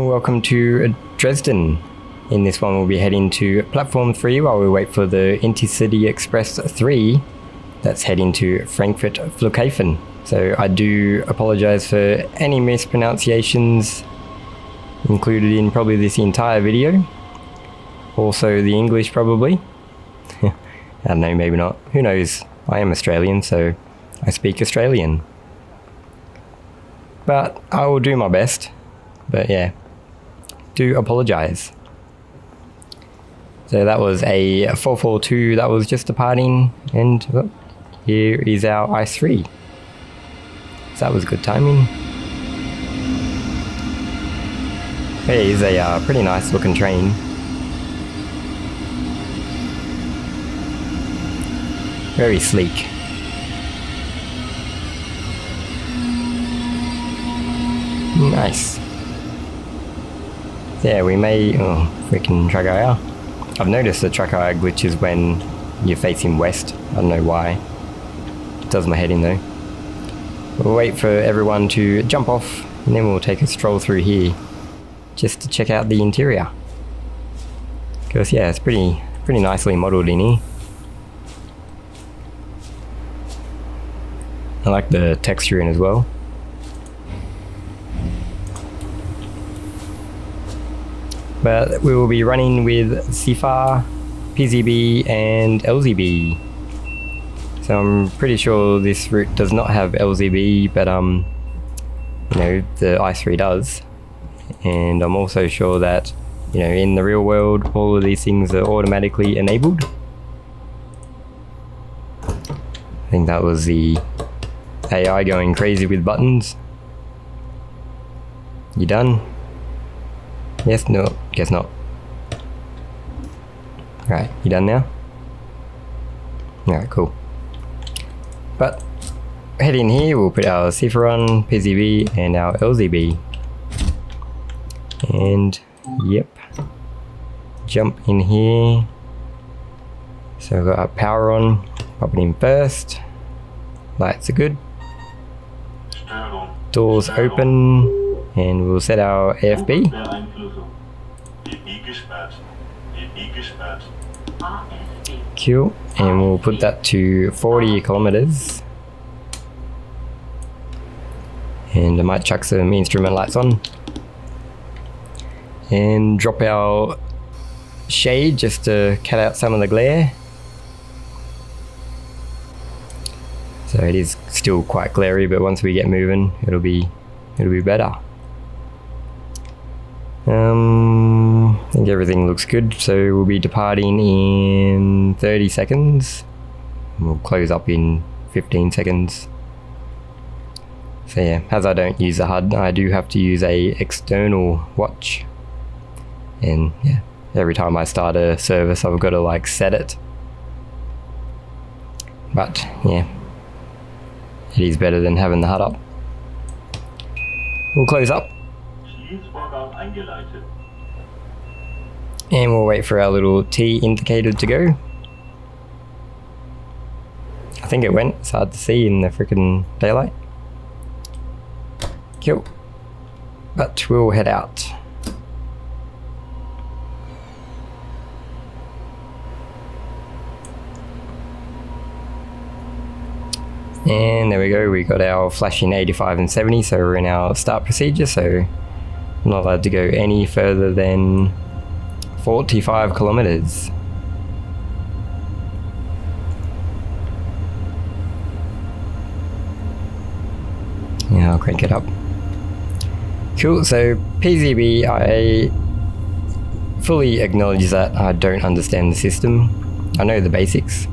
Welcome to Dresden. In this one we'll be heading to Platform 3 while we wait for the Intercity Express 3 that's heading to Frankfurt Flughafen. So I do apologize for any mispronunciations included in probably this entire video. Also the English probably. I don't know, maybe not. Who knows? I am Australian, so I speak Australian. But I will do my best. But yeah, do apologize. So that was a 442 that was just departing, and oh, here is our I3. So that was good timing. It is a pretty nice looking train. Very sleek. Nice. Yeah, we may... oh, freaking TrackIR. I've noticed the TrackIR glitches when you're facing west. I don't know why. It does my head in though. We'll wait for everyone to jump off and then we'll take a stroll through here just to check out the interior. Because yeah, it's pretty nicely modelled in here. I like the texturing as well. But we will be running with CFAR, PZB and LZB. So I'm pretty sure this route does not have LZB, but you know, the i3 does. And I'm also sure that, you know, in the real world all of these things are automatically enabled. I think that was the AI going crazy with buttons. You done? Yes, no, guess not. Right, you done now? Alright, cool. But head in here, we'll put our CFAR on, PZB and our LZB. And yep, jump in here. So we've got our power on, pop it in first. Lights are good. Doors open, and we'll set our AFB. Cool, and we'll put that to 40 kilometers. And I might chuck some instrument lights on. And drop our shade just to cut out some of the glare. So it is still quite glary, but once we get moving, it'll be better. I think everything looks good, so we'll be departing in 30 seconds. We'll close up in 15 seconds. So yeah, as I don't use the HUD, I do have to use a external watch. And yeah, every time I start a service, I've got to like set it. But yeah, it is better than having the HUD up. We'll close up. And we'll wait for our little T indicator to go. I think it went. It's hard to see in the freaking daylight. Cool. But we'll head out. And there we go, we got our flashing 85 and 70, so we're in our start procedure, so I'm not allowed to go any further than 45 kilometers. Yeah, I'll crank it up. Cool, so PZB, I fully acknowledge that I don't understand the system. I know the basics.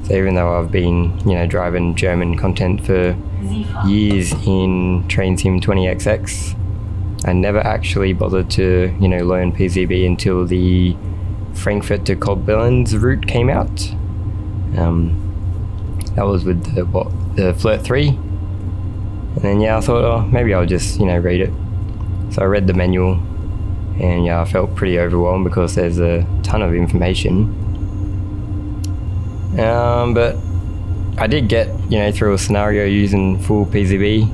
So even though I've been, you know, driving German content for years in Train Sim 20XX, I never actually bothered to, you know, learn PZB until the Frankfurt to Koblenz route came out. That was with the Flirt 3. And then yeah, I thought, oh, maybe I'll just, you know, read it. So I read the manual, and yeah, I felt pretty overwhelmed because there's a ton of information. But I did get, you know, through a scenario using full PZB,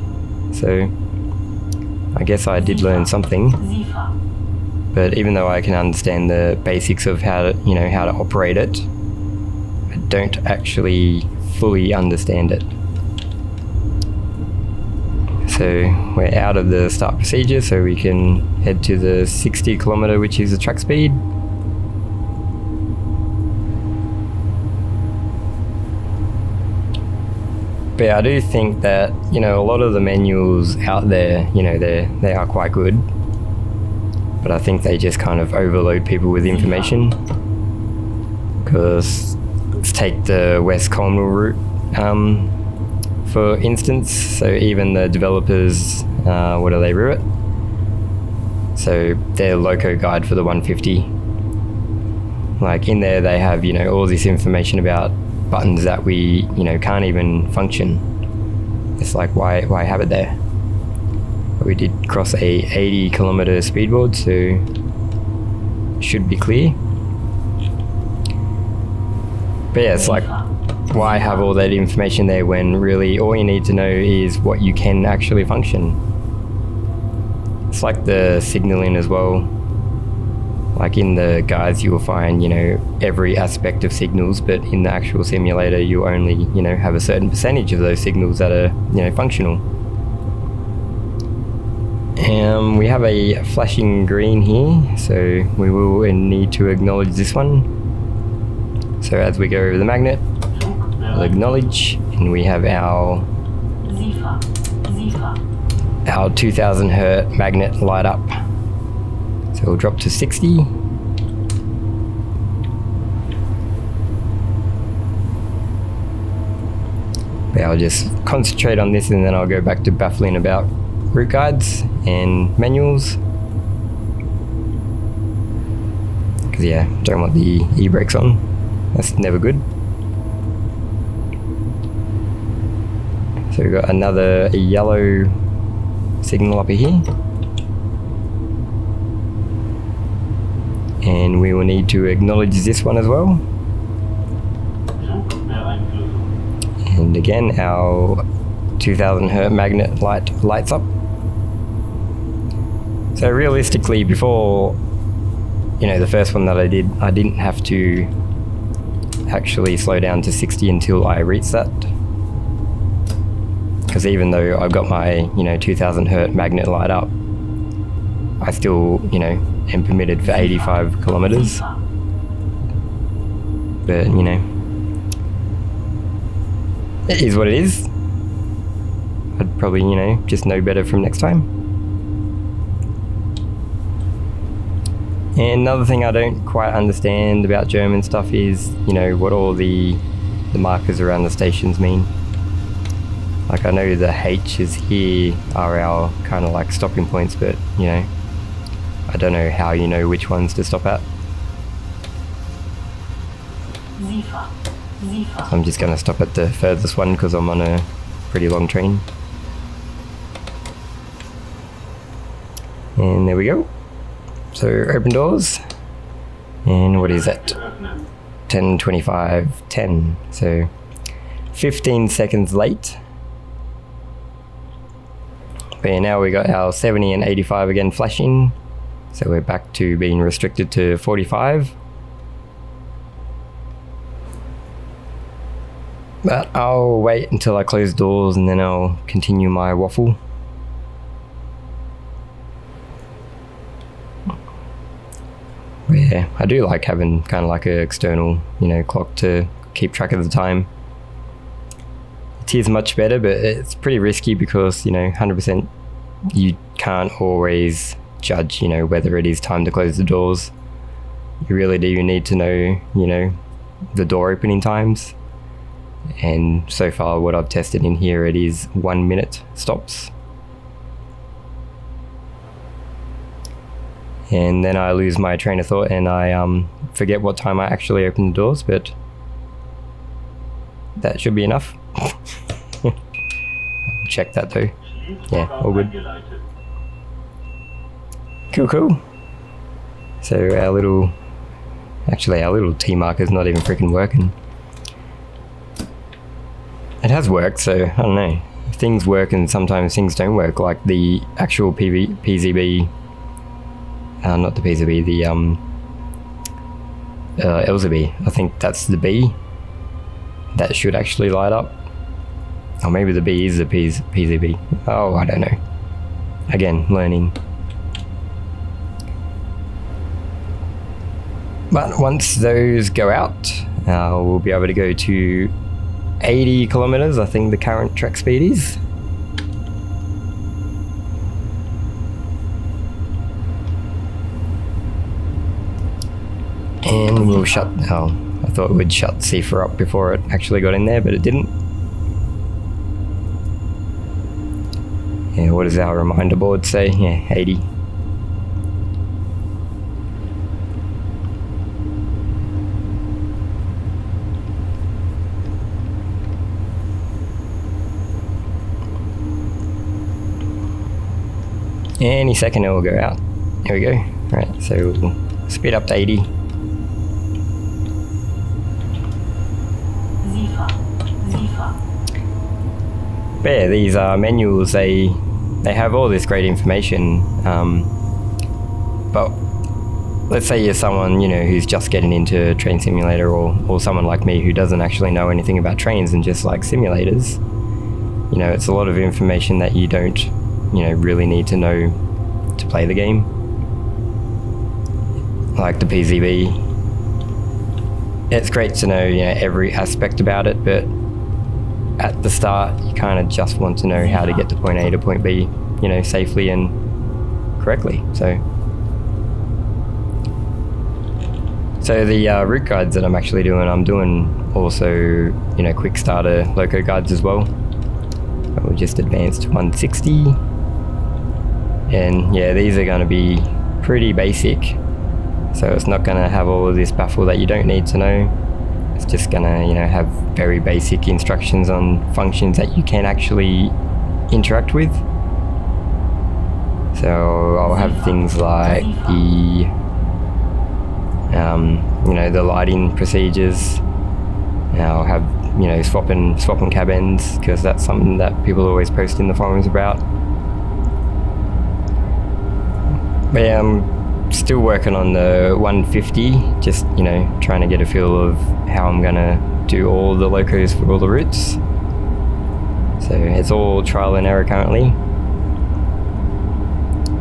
so I guess I did learn something. But even though I can understand the basics of how to, how to operate it, I don't actually fully understand it. So we're out of the start procedure, so we can head to the 60 kilometer, which is the track speed. But I do think that, a lot of the manuals out there, they are quite good. But I think they just kind of overload people with information. Because let's take the West Colonial route, for instance. So even the developers, what do they route? So their loco guide for the 150. Like in there they have, all this information about buttons that we, can't even function. It's like, why have it there? But we did cross a 80 kilometer speedboard, so should be clear. But yeah, it's like, why have all that information there when really all you need to know is what you can actually function? It's like the signaling as well. Like in the guides you will find, every aspect of signals, but in the actual simulator you only, have a certain percentage of those signals that are, functional. We have a flashing green here, so we will need to acknowledge this one. So as we go over the magnet, we'll acknowledge, and we have our 2000 Hz magnet light up. So we'll drop to 60. But I'll just concentrate on this and then I'll go back to baffling about route guides and manuals. Because yeah, don't want the e-brakes on. That's never good. So we've got another yellow signal up here. And we will need to acknowledge this one as well. And again, our 2000 Hz magnet lights up. So realistically, before, the first one that I did, I didn't have to actually slow down to 60 until I reached that. Because even though I've got my, 2000 Hz magnet light up, I still, am permitted for 85 kilometers. But, it is what it is. I'd probably, just know better from next time. And another thing I don't quite understand about German stuff is, what all the markers around the stations mean. Like I know the H's here are our kind of like stopping points, but, I don't know how you know which ones to stop at. So I'm just going to stop at the furthest one because I'm on a pretty long train. And there we go. So open doors. And what is that? 10:25, 10. So 15 seconds late. But yeah, now we got our 70 and 85 again flashing. So we're back to being restricted to 45. But I'll wait until I close doors and then I'll continue my waffle. Yeah, I do like having kind of like an external, clock to keep track of the time. It is much better, but it's pretty risky because, 100% you can't always judge, whether it is time to close the doors. You really do need to know, the door opening times. And so far what I've tested in here, it is 1 minute stops. And then I lose my train of thought and I forget what time I actually opened the doors, but that should be enough. Check that though. Yeah, all good. Cool. So our little T marker's not even freaking working. It has worked, so I don't know. things work and sometimes things don't work, like the actual PZB, not the PZB, the LZB. I think that's the B. That should actually light up. Or maybe the B is the PZB. Oh, I don't know. Again, learning. But once those go out, we'll be able to go to 80 kilometers, I think the current track speed is. And we'll shut, oh, I thought it would shut Cipher up before it actually got in there, but it didn't. Yeah, what does our reminder board say? Yeah, 80. Any second it will go out. There we go. Right, so we'll speed up to 80. But yeah, these manuals, they have all this great information, but let's say you're someone, you know, who's just getting into Train Simulator, or someone like me who doesn't actually know anything about trains and just like simulators. You know, it's a lot of information that you don't, you know, really need to know to play the game. Like the PZB, it's great to know, you know, every aspect about it, but at the start you kind of just want to know how to get to point A to point B, you know, safely and correctly. So the route guides that I'm actually doing, I'm doing also, you know, quick starter loco guides as well. We'll just advance to 160, and yeah, these are going to be pretty basic, so it's not going to have all of this baffle that you don't need to know. It's just going to, you know, have very basic instructions on functions that you can actually interact with. So I'll have things like the you know, the lighting procedures. I'll have, you know, swapping cab ends, because that's something that people always post in the forums about. But yeah, I'm still working on the 150, just, you know, trying to get a feel of how I'm gonna do all the locos for all the routes. So it's all trial and error currently.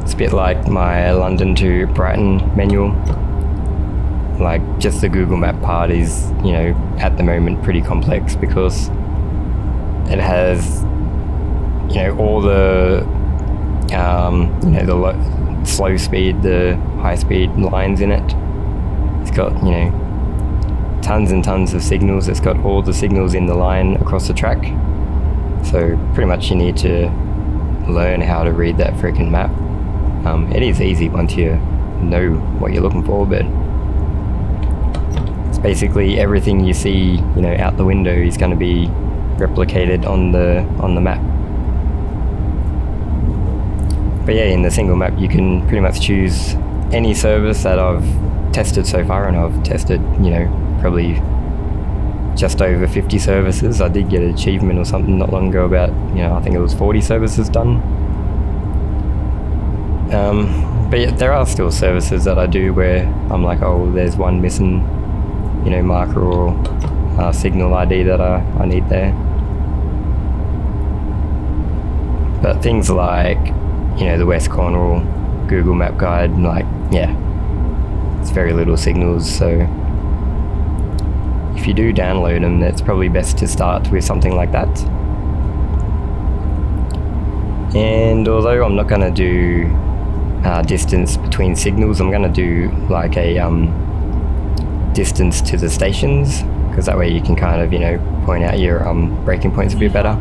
It's a bit like my London to Brighton manual. Like, just the Google Map part is, you know, at the moment pretty complex, because it has, you know, all the you know, the slow speed, the high speed lines in it. It's got, you know, tons and tons of signals. It's got all the signals in the line across the track. So pretty much you need to learn how to read that freaking map. It is easy once you know what you're looking for, but it's basically everything you see, you know, out the window is going to be replicated on the map. But yeah, in the single map you can pretty much choose any service that I've tested so far, and I've tested, you know, probably just over 50 services. I did get an achievement or something not long ago about, you know, I think it was 40 services done. But yeah, there are still services that I do where I'm like, oh, there's one missing, you know, marker or signal ID that I need there. But things like, you know, the West Cornwall Google Map guide, like, yeah, it's very little signals, so if you do download them, it's probably best to start with something like that. And although I'm not going to do distance between signals, I'm going to do like a distance to the stations, because that way you can kind of, you know, point out your braking points a bit better.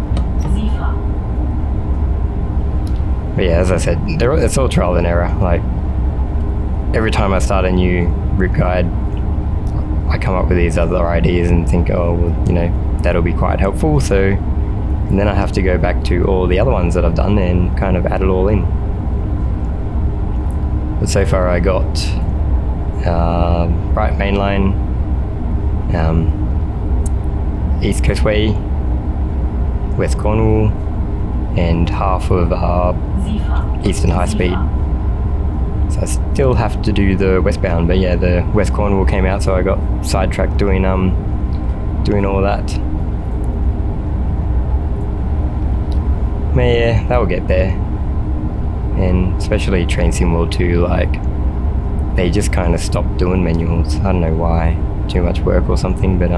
But yeah, as I said, it's all trial and error. Like, every time I start a new route guide, I come up with these other ideas and think, oh, well, you know, that'll be quite helpful. So, and then I have to go back to all the other ones that I've done and kind of add it all in. But so far I got Bright Mainline, East Coast Way, West Cornwall, and half of Eastern High Speed. So I still have to do the westbound, but yeah, the West Cornwall came out, so I got sidetracked doing all that. But yeah, that will get there. And especially Train Sim World 2, like, they just kind of stopped doing manuals. I don't know why, too much work or something, but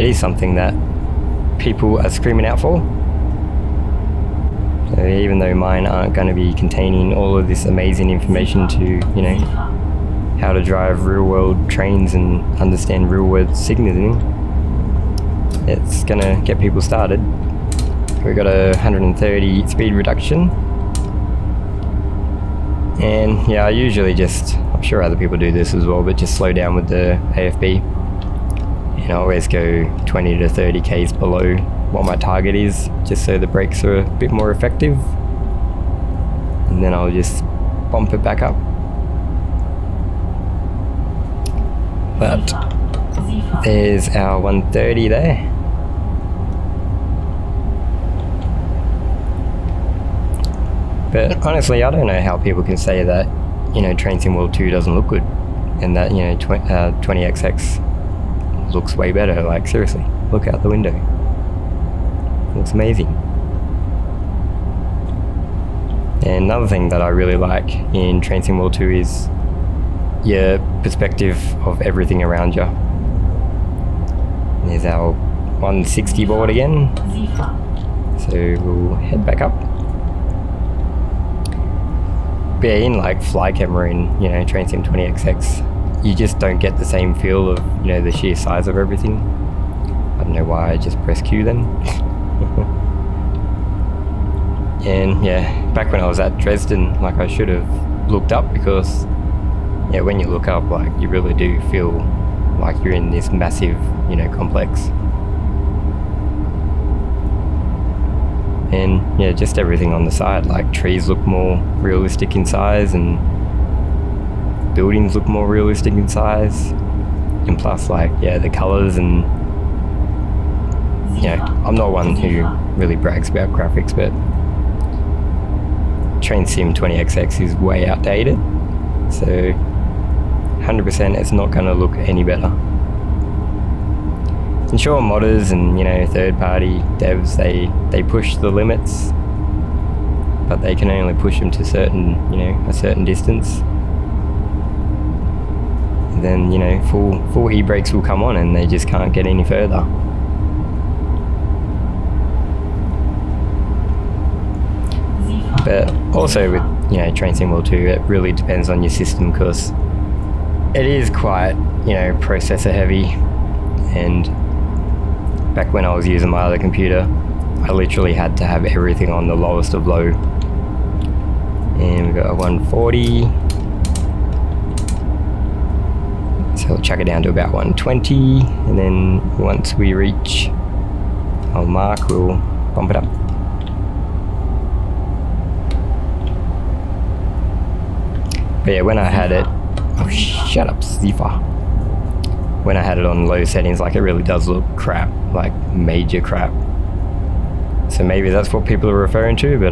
it is something that people are screaming out for. So even though mine aren't going to be containing all of this amazing information to, you know, how to drive real world trains and understand real world signaling, it's going to get people started. We got a 130 speed reduction. And yeah, I usually I'm sure other people do this as well, but just slow down with the AFB. And I always go 20 to 30 k's below what my target is, just so the brakes are a bit more effective. And then I'll just bump it back up. But there's our 130 there. But honestly, I don't know how people can say that, you know, Train Sim World 2 doesn't look good, and that, you know, 20XX looks way better. Like, seriously, look out the window. It looks amazing. And another thing that I really like in Train Sim World 2 is your perspective of everything around you. There's our 160 board again. So we'll head back up. But yeah, in like fly camera in, you know, Train Sim 20XX, you just don't get the same feel of, you know, the sheer size of everything. I don't know why I just pressed Q then. And yeah, back when I was at Dresden, like, I should have looked up, because yeah, when you look up, like, you really do feel like you're in this massive, you know, complex. And yeah, just everything on the side, like trees look more realistic in size, and buildings look more realistic in size. And plus, like, yeah, the colours, and you know, I'm not one who really brags about graphics, but Train Sim 20XX is way outdated, so 100% it's not going to look any better. And sure, modders and, you know, third-party devs, they push the limits, but they can only push them to certain, you know, a certain distance. And then, you know, full e-brakes will come on, and they just can't get any further. But also with, you know, Train Sim World 2, it really depends on your system, because it is quite, you know, processor heavy. And back when I was using my other computer, I literally had to have everything on the lowest of low. And we've got a 140. So we'll chuck it down to about 120, and then once we reach our mark, we'll bump it up. But yeah, when I had it, oh, shut up, Zifa. When I had it on low settings, like, it really does look crap, like major crap. So maybe that's what people are referring to, but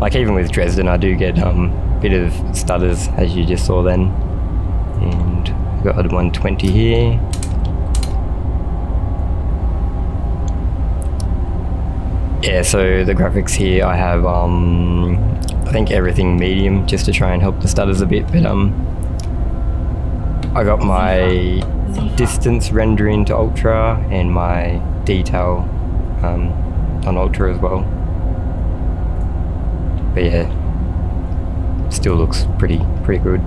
like, even with Dresden, I do get a bit of stutters, as you just saw then. And we've got a 120 here. Yeah, so the graphics here, I have I think everything medium, just to try and help the stutters a bit, but I got my distance rendering to ultra, and my detail on ultra as well. But yeah, still looks pretty good.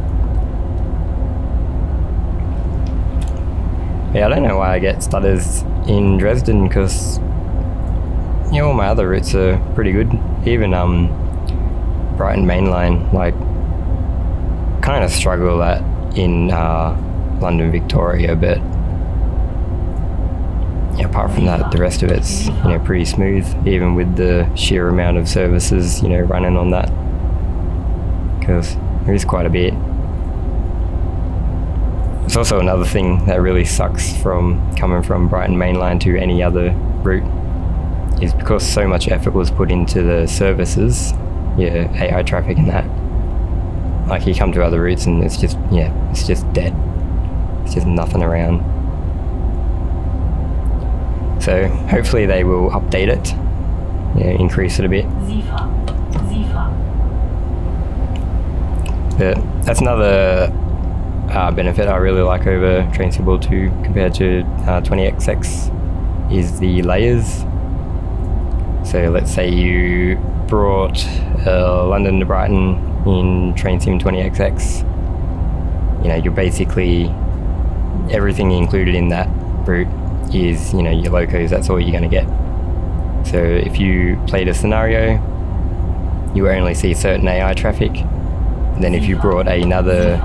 Yeah, I don't know why I get stutters in Dresden, because, you know, all my other routes are pretty good. Even Brighton Mainline, like, kind of struggle at in London Victoria, but yeah, apart from that, the rest of it's, you know, pretty smooth, even with the sheer amount of services, you know, running on that, because there is quite a bit. It's also another thing that really sucks from coming from Brighton Mainline to any other route is because so much effort was put into the services, AI traffic and that. Like you come to other routes and it's just dead. It's just nothing around. So hopefully they will update it, increase it a bit. But that's another benefit I really like over Train Symbol 2 compared to 20XX is the layers. So let's say you brought London to Brighton in Train Sim 20XX. You're basically, everything included in that route is, your locos, that's all you're going to get. So if you played a scenario, you only see certain AI traffic. And then if you brought another,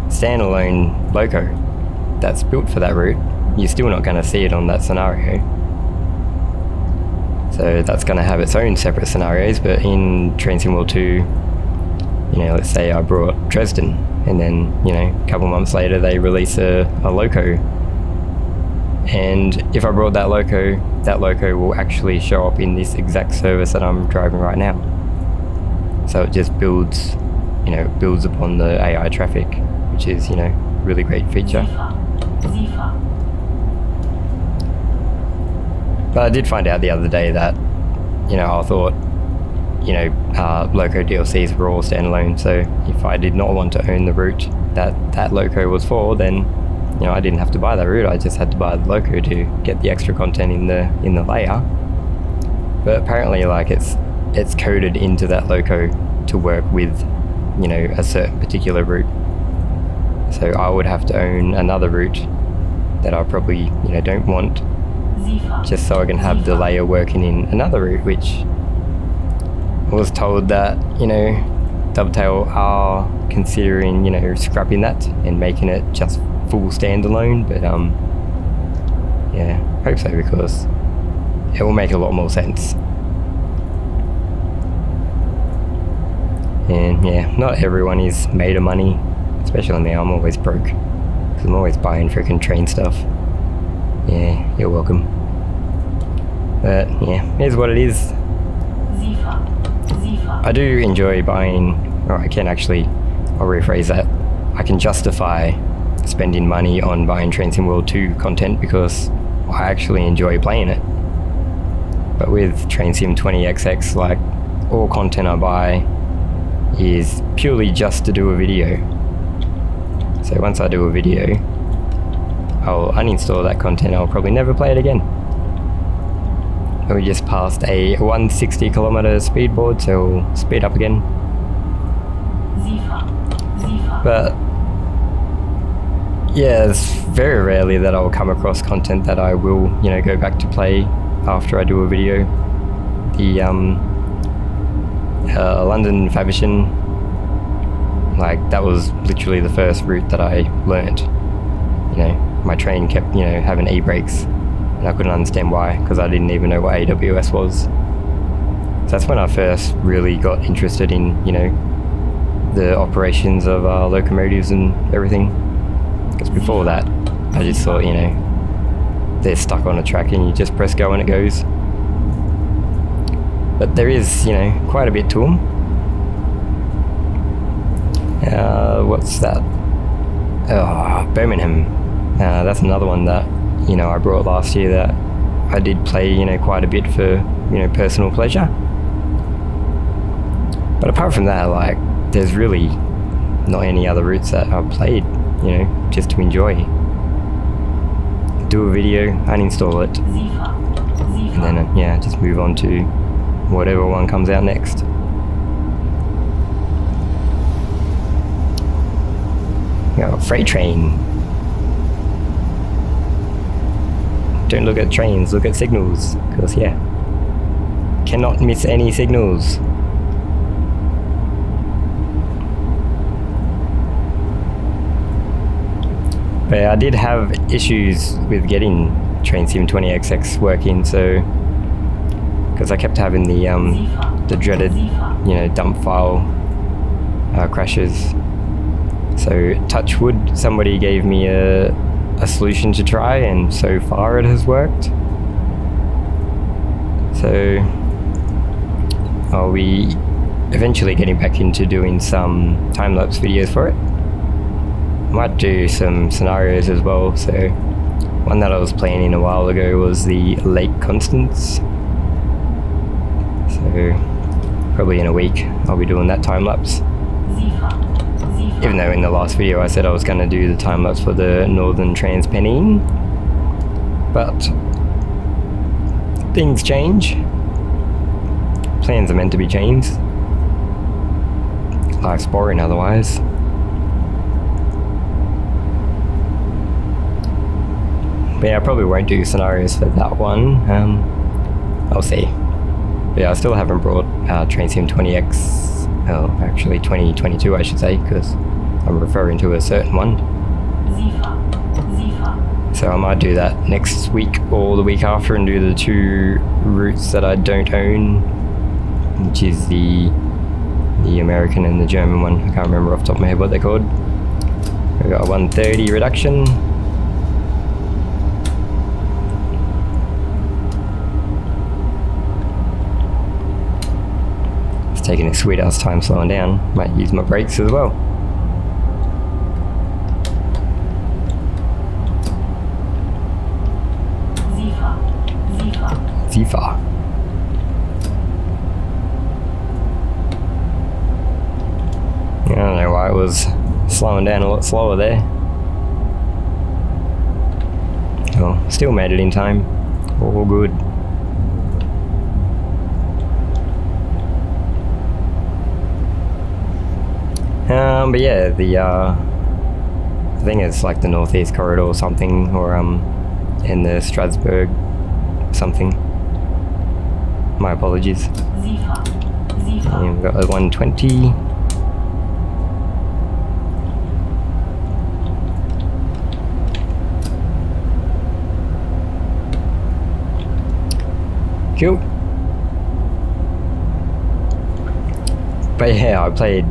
standalone loco that's built for that route, you're still not going to see it on that scenario. So that's going to have its own separate scenarios, but in Train Sim World 2, let's say I brought Dresden, and then, a couple months later they release a loco. And if I brought that loco will actually show up in this exact service that I'm driving right now. So it just builds upon the AI traffic, which is, really great feature. But I did find out the other day that, I thought, loco DLCs were all standalone. So if I did not want to own the route that loco was for, then, I didn't have to buy that route. I just had to buy the loco to get the extra content in the layer. But apparently, it's coded into that loco to work with, a certain particular route. So I would have to own another route that I probably, don't want, just so I can have the layer working in another route, which I was told that, Dovetail are considering, scrapping that and making it just full standalone, but hope so, because it will make a lot more sense. And not everyone is made of money, especially me. I'm always broke because I'm always buying freaking train stuff. You're welcome. But here's what it is. I do enjoy buying, or I'll rephrase that. I can justify spending money on buying Train Sim World 2 content because I actually enjoy playing it. But with Train Sim 20XX, all content I buy is purely just to do a video. So once I do a video, I'll uninstall that content. I'll probably never play it again. We just passed a 160 kilometer speed board, so we'll speed up again. But it's very rarely that I'll come across content that I will, go back to play after I do a video. The London Faversham, that was literally the first route that I learnt. My train kept, having e-brakes, and I couldn't understand why, because I didn't even know what AWS was. So that's when I first really got interested in, the operations of locomotives and everything. Because before that, I just thought, they're stuck on a track and you just press go and it goes. But there is, quite a bit to them. What's that? Birmingham. That's another one that, I brought last year that I did play, quite a bit for, personal pleasure. But apart from that, there's really not any other routes that I've played, just to enjoy. Do a video, uninstall it, and then, just move on to whatever one comes out next. Freight train. Don't look at trains, look at signals, because cannot miss any signals. But I did have issues with getting Train Sim 20XX working, so because I kept having the dreaded, dump file crashes. So touch wood, somebody gave me a solution to try, and so far it has worked. So I'll be eventually getting back into doing some time-lapse videos for it. Might do some scenarios as well. So one that I was planning a while ago was the lake constants. So probably in a week I'll be doing that time-lapse. Even though in the last video I said I was going to do the time-lapse for the Northern Transpennine, but things change. Plans are meant to be changed. Life's boring otherwise. But yeah, I probably won't do scenarios for that one. I'll see. But yeah, I still haven't brought Train Sim 20X, well, actually 2022 I should say, because I'm referring to a certain one. So I might do that next week or the week after and do the two routes that I don't own, which is the American and the German one. I can't remember off the top of my head what they're called. We've got a 130 reduction. It's taking a sweet ass time slowing down. Might use my brakes as well. Zifa. I don't know why it was slowing down a lot slower there. Well, still made it in time. All good. But yeah, I think it's like the Northeast Corridor or something, or in the Strasbourg something. My apologies. And we've got a 120. Cool. But yeah, I played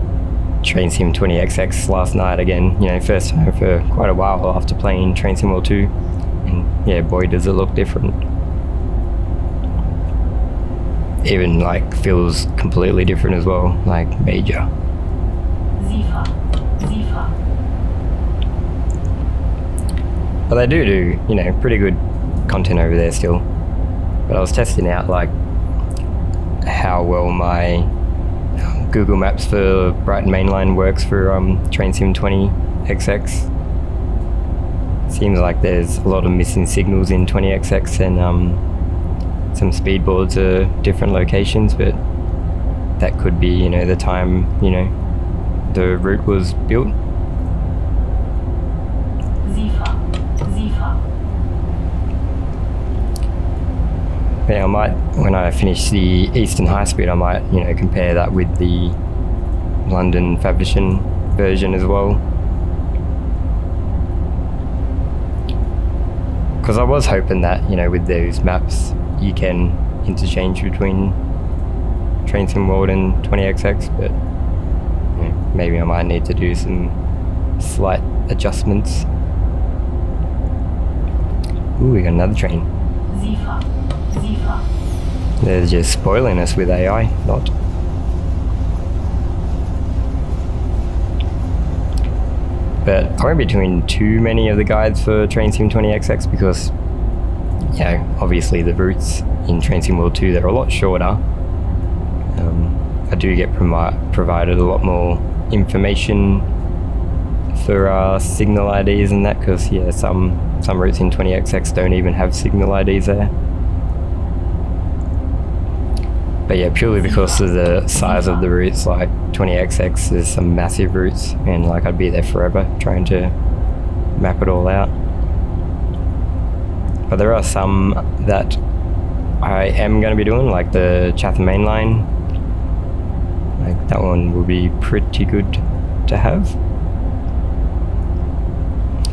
Train Sim 20XX last night again, you know, first time for quite a while after playing Train Sim World 2, and yeah, boy does it look different. Even like feels completely different as well, like major. But they do, you know, pretty good content over there still. But I was testing out like how well my Google Maps for Brighton Mainline works for Train Sim 20XX. Seems like there's a lot of missing signals in 20XX, and some speed boards are different locations, but that could be, you know, the time, you know, the route was built. But yeah, I might, when I finish the Eastern High Speed, I might, you know, compare that with the London Faversham version as well. Because I was hoping that, you know, with those maps, you can interchange between Train Sim World and 20XX, but you know, maybe I might need to do some slight adjustments. Ooh, we got another train. They're just spoiling us with AI, not. But I won't be doing too many of the guides for Train Sim 20XX because, you know, obviously the routes in Train Sim World 2, they're a lot shorter. I do get provided a lot more information for signal IDs and that, because yeah, some routes in 20XX don't even have signal IDs there. But yeah, purely because of the size of the routes, like 20XX is some massive routes, and like I'd be there forever trying to map it all out. But there are some that I am going to be doing, like the Chatham Main Line. Like that one will be pretty good to have.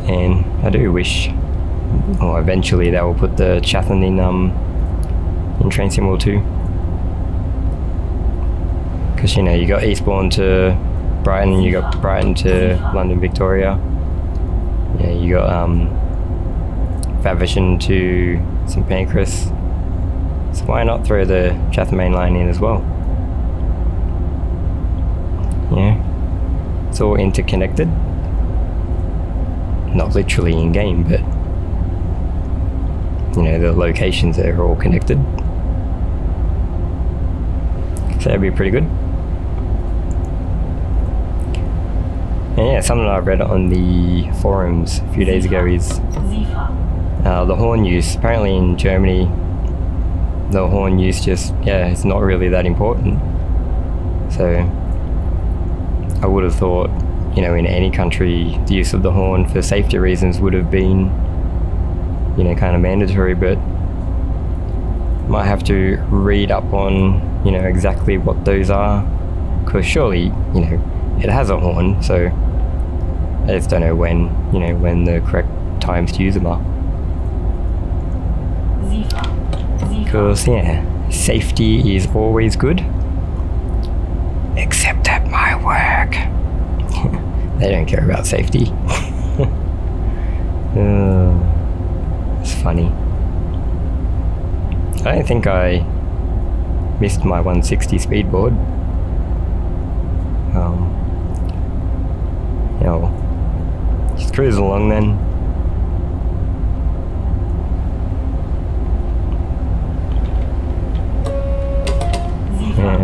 And I do wish, or eventually they will put the Chatham in Train Sim World 2. Because, you know, you got Eastbourne to Brighton, you got Brighton to London Victoria. Yeah, you got Faversham to St Pancras. So why not throw the Chatham main line in as well? Yeah, it's all interconnected. Not literally in game, but you know, the locations are all connected. So that'd be pretty good. And yeah, something I read on the forums a few days ago is the horn use. Apparently in Germany, the horn use just, it's not really that important. So I would have thought, you know, in any country, the use of the horn for safety reasons would have been, you know, kind of mandatory, but might have to read up on, you know, exactly what those are, because surely, you know, it has a horn, so I just don't know when, you know, when the correct times to use them are. Because, yeah, safety is always good, except at my work. They don't care about safety. It's funny. I don't think I missed my 160 speedboard. Yeah, well, just cruise along then. Yeah.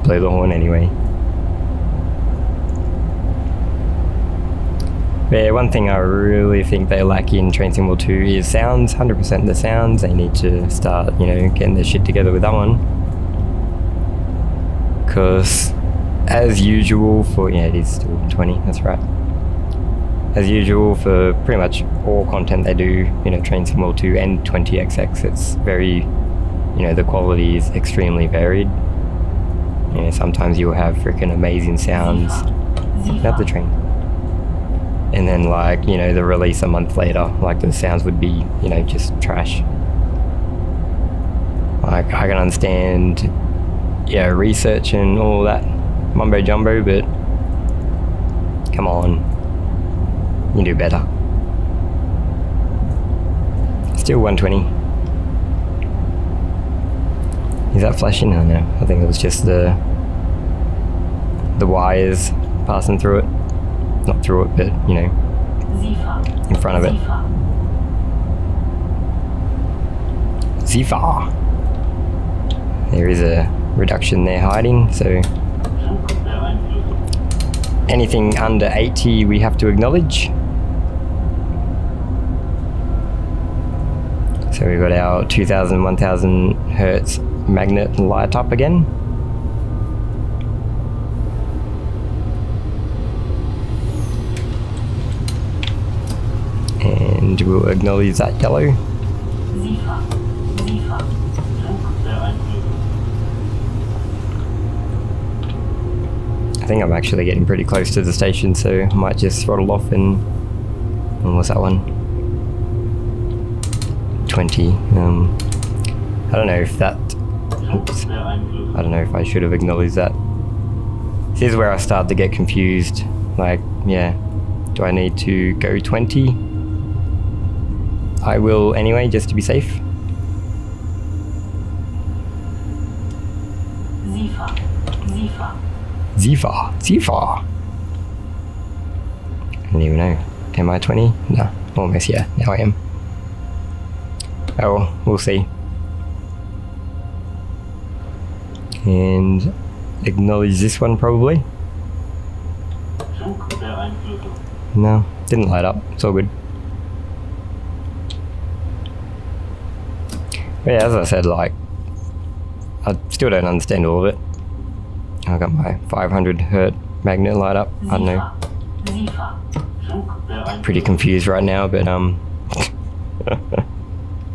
Blow the horn anyway. But yeah, one thing I really think they lack in Train Sim 2 is sounds. 100% the sounds. They need to start, you know, getting their shit together with that one. Because as usual for, yeah, it is still 20, that's right. As usual for pretty much all content they do, you know, Train Sim 2 and 20XX, it's very, you know, the quality is extremely varied. You know, sometimes you'll have freaking amazing sounds. Not the train. And then, like, you know, the release a month later, like, the sounds would be, you know, just trash. Like, I can understand, yeah, research and all that mumbo jumbo, but come on, you do better. Still 120. Is that flashing? Oh no, I think it was just the wires passing through it. Not through it, but, you know, in front of it. Zifa. There is a reduction there hiding, so anything under 80 we have to acknowledge. So we've got our 2000, 1000 hertz magnet light up again. And we'll acknowledge that yellow. I think I'm actually getting pretty close to the station, so I might just throttle off and what's that one? 20. I don't know if that, oops, I don't know if I should have acknowledged that. This is where I start to get confused. Like, yeah, do I need to go 20? I will anyway, just to be safe. Zifa. I don't even know. Am I 20? No, almost, yeah, now I am. Oh well, we'll see. And acknowledge this one probably. No, didn't light up, it's all good. But yeah, as I said, like, I still don't understand all of it. I got my 500 hertz magnet light up. I don't know. I'm pretty confused right now, but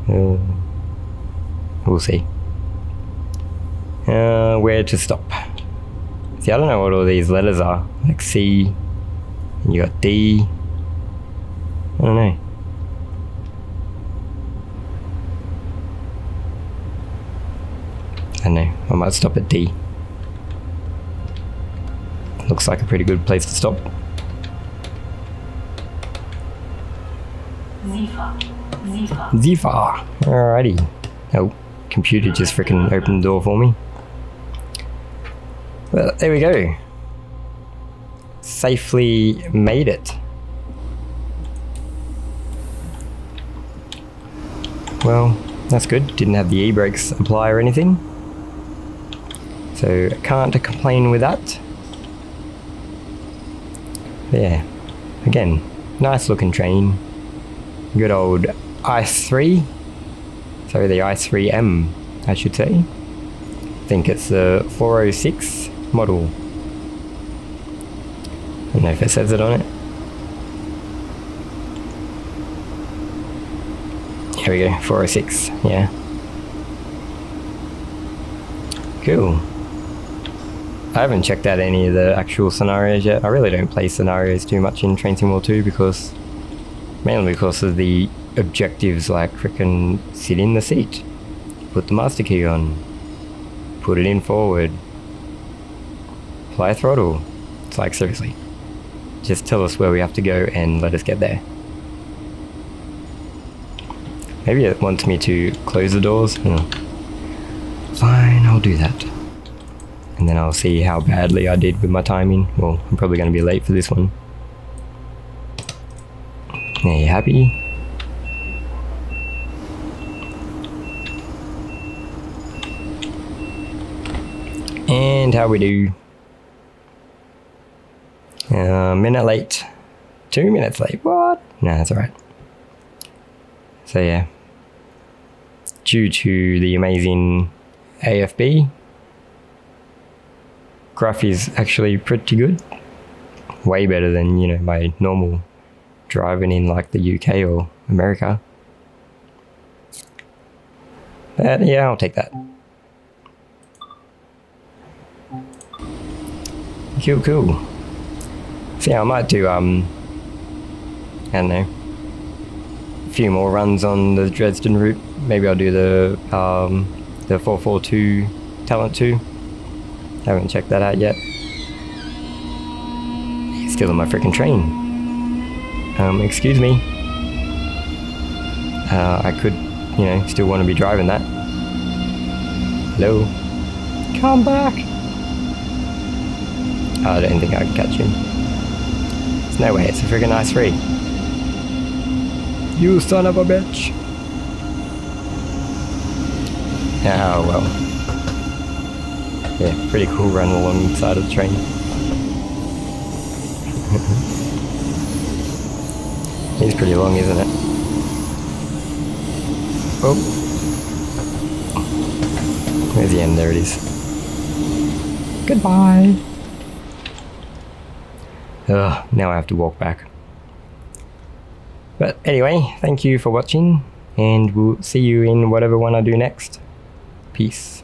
we'll see. Where to stop? See, I don't know what all these letters are. Like C, and you got D. I don't know. I don't know. I might stop at D. Looks like a pretty good place to stop. Zifa. Alrighty. computer just freaking opened the door for me. Well, there we go. Safely made it. Well, that's good. Didn't have the e-brakes apply or anything. So can't complain with that. But yeah, again, nice looking train. Good old i3. So the i3M, I should say. I think it's the 406 model. I don't know if it says it on it. Here we go, 406, yeah. Cool. I haven't checked out any of the actual scenarios yet. I really don't play scenarios too much in Train Sim World 2 because, mainly because of the objectives, like frickin' sit in the seat, put the master key on, put it in forward, apply throttle. It's like, seriously, just tell us where we have to go and let us get there. Maybe it wants me to close the doors. Fine, I'll do that. And then I'll see how badly I did with my timing. Well, I'm probably going to be late for this one. Are you happy? And how we do? Minute late. 2 minutes late. What? Nah, that's alright. So yeah, due to the amazing AFB, graph is actually pretty good. Way better than, you know, my normal driving in like the UK or America. But yeah, I'll take that. Cool. So yeah, I might do, I don't know, a few more runs on the Dresden route. Maybe I'll do the 442 Talent 2. Haven't checked that out yet. He's still on my freaking train. Excuse me. I could, you know, still want to be driving that. Hello? Come back! I don't think I can catch him. There's no way, it's a freaking i3. You son of a bitch! Oh well. Yeah, pretty cool run along the side of the train. He's pretty long, isn't it? Oh. Where's the end? There it is. Goodbye! Ugh, now I have to walk back. But anyway, thank you for watching, and we'll see you in whatever one I do next. Peace.